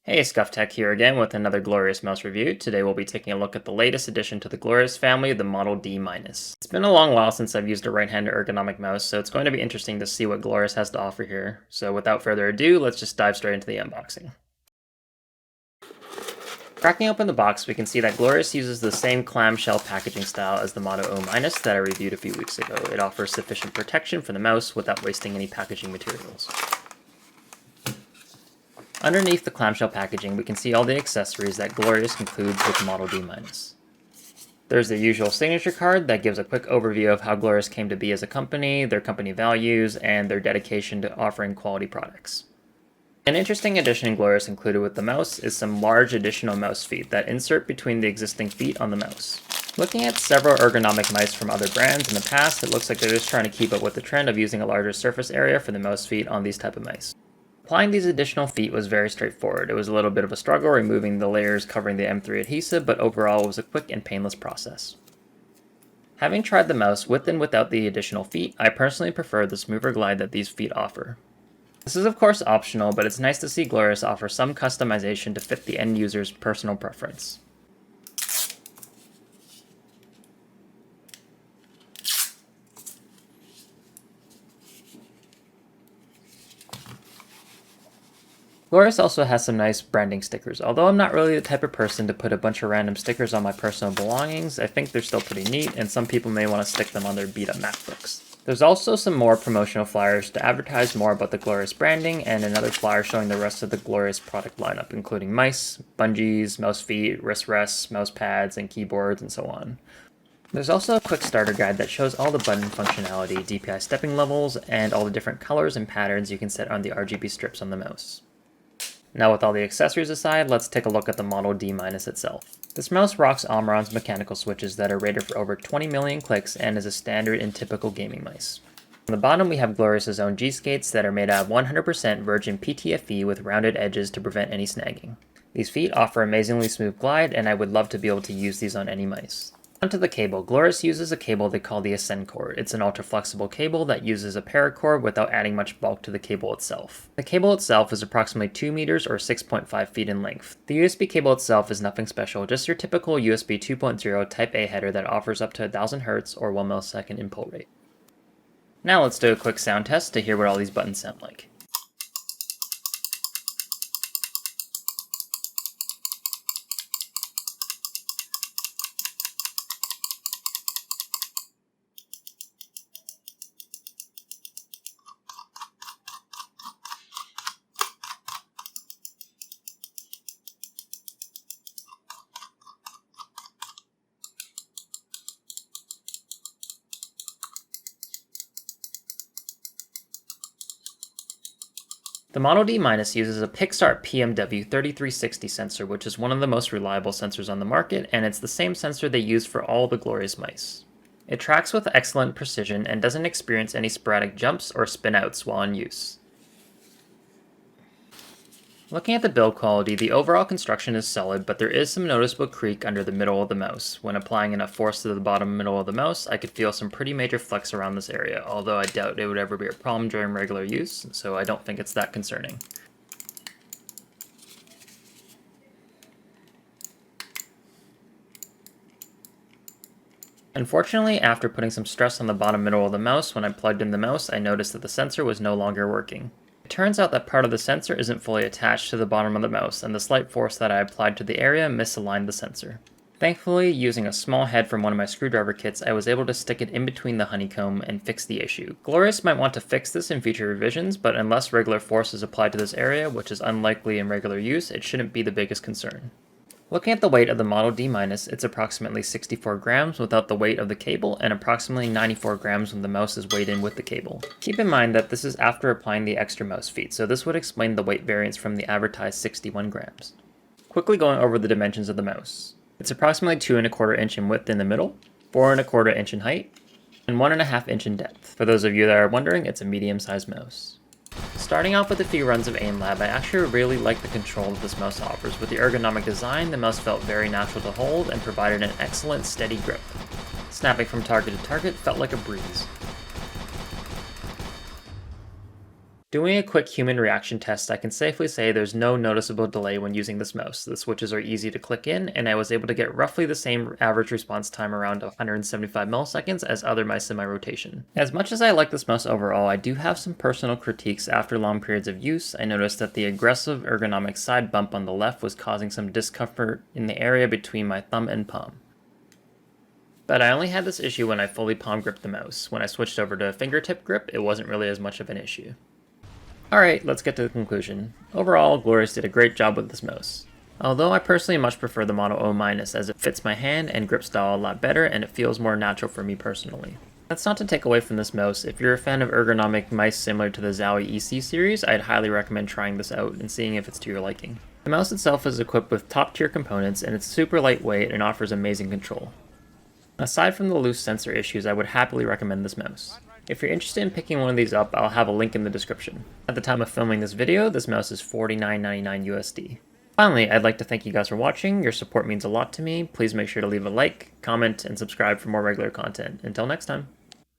Hey, Scuff Tech here again with another Glorious Mouse review. Today we'll be taking a look at the latest addition to the Glorious family, the Model D-. It's been a long while since I've used a right-handed ergonomic mouse, so it's going to be interesting to see what Glorious has to offer here. So without further ado, let's just dive straight into the unboxing. Cracking open the box, we can see that Glorious uses the same clamshell packaging style as the Model O- that I reviewed a few weeks ago. It offers sufficient protection for the mouse without wasting any packaging materials. Underneath the clamshell packaging, we can see all the accessories that Glorious includes with Model D-. There's the usual signature card that gives a quick overview of how Glorious came to be as a company, their company values, and their dedication to offering quality products. An interesting addition Glorious included with the mouse is some large additional mouse feet that insert between the existing feet on the mouse. Looking at several ergonomic mice from other brands in the past, it looks like they're just trying to keep up with the trend of using a larger surface area for the mouse feet on these type of mice. Applying these additional feet was very straightforward. It was a little bit of a struggle removing the layers covering the M3 adhesive, but overall it was a quick and painless process. Having tried the mouse with and without the additional feet, I personally prefer the smoother glide that these feet offer. This is of course optional, but it's nice to see Glorious offer some customization to fit the end user's personal preference. Glorious also has some nice branding stickers. Although I'm not really the type of person to put a bunch of random stickers on my personal belongings, I think they're still pretty neat, and some people may want to stick them on their beat-up MacBooks. There's also some more promotional flyers to advertise more about the Glorious branding, and another flyer showing the rest of the Glorious product lineup, including mice, bungees, mouse feet, wrist rests, mouse pads, and keyboards, and so on. There's also a quick starter guide that shows all the button functionality, DPI stepping levels, and all the different colors and patterns you can set on the RGB strips on the mouse. Now with all the accessories aside, let's take a look at the Model D- itself. This mouse rocks Omron's mechanical switches that are rated for over 20 million clicks and is a standard in typical gaming mice. On the bottom we have Glorious's own G-skates that are made out of 100% virgin PTFE with rounded edges to prevent any snagging. These feet offer amazingly smooth glide, and I would love to be able to use these on any mice. Onto the cable. Glorious uses a cable they call the Ascend cord. It's an ultra-flexible cable that uses a paracord without adding much bulk to the cable itself. The cable itself is approximately 2 meters or 6.5 feet in length. The USB cable itself is nothing special, just your typical USB 2.0 Type A header that offers up to 1000 Hz or 1 millisecond input rate. Now let's do a quick sound test to hear what all these buttons sound like. The Model D- uses a Pixart PMW3360 sensor, which is one of the most reliable sensors on the market, and it's the same sensor they use for all the Glorious mice. It tracks with excellent precision and doesn't experience any sporadic jumps or spin-outs while in use. Looking at the build quality, the overall construction is solid, but there is some noticeable creak under the middle of the mouse. When applying enough force to the bottom middle of the mouse, I could feel some pretty major flex around this area, although I doubt it would ever be a problem during regular use, so I don't think it's that concerning. Unfortunately, after putting some stress on the bottom middle of the mouse, when I plugged in the mouse, I noticed that the sensor was no longer working. It turns out that part of the sensor isn't fully attached to the bottom of the mouse, and the slight force that I applied to the area misaligned the sensor. Thankfully, using a small head from one of my screwdriver kits, I was able to stick it in between the honeycomb and fix the issue. Glorious might want to fix this in future revisions, but unless regular force is applied to this area, which is unlikely in regular use, it shouldn't be the biggest concern. Looking at the weight of the Model D-, it's approximately 64 grams without the weight of the cable, and approximately 94 grams when the mouse is weighed in with the cable. Keep in mind that this is after applying the extra mouse feet, so this would explain the weight variance from the advertised 61 grams. Quickly going over the dimensions of the mouse. It's approximately 2¼ inch in width in the middle, 4¼ inch in height, and 1½ inch in depth. For those of you that are wondering, it's a medium-sized mouse. Starting off with a few runs of AimLab, I actually really like the control that this mouse offers. With the ergonomic design, the mouse felt very natural to hold and provided an excellent steady grip. Snapping from target to target felt like a breeze. Doing a quick human reaction test, I can safely say there's no noticeable delay when using this mouse. The switches are easy to click in, and I was able to get roughly the same average response time around 175 milliseconds as other mice in my rotation. As much as I like this mouse overall, I do have some personal critiques after long periods of use. I noticed that the aggressive ergonomic side bump on the left was causing some discomfort in the area between my thumb and palm. But I only had this issue when I fully palm gripped the mouse. When I switched over to a fingertip grip, it wasn't really as much of an issue. Alright, let's get to the conclusion. Overall, Glorious did a great job with this mouse. Although I personally much prefer the Model O- as it fits my hand and grip style a lot better and it feels more natural for me personally. That's not to take away from this mouse. If you're a fan of ergonomic mice similar to the Zowie EC series, I'd highly recommend trying this out and seeing if it's to your liking. The mouse itself is equipped with top tier components and it's super lightweight and offers amazing control. Aside from the loose sensor issues, I would happily recommend this mouse. If you're interested in picking one of these up, I'll have a link in the description. At the time of filming this video, this mouse is $49.99 USD. Finally, I'd like to thank you guys for watching. Your support means a lot to me. Please make sure to leave a like, comment, and subscribe for more regular content. Until next time.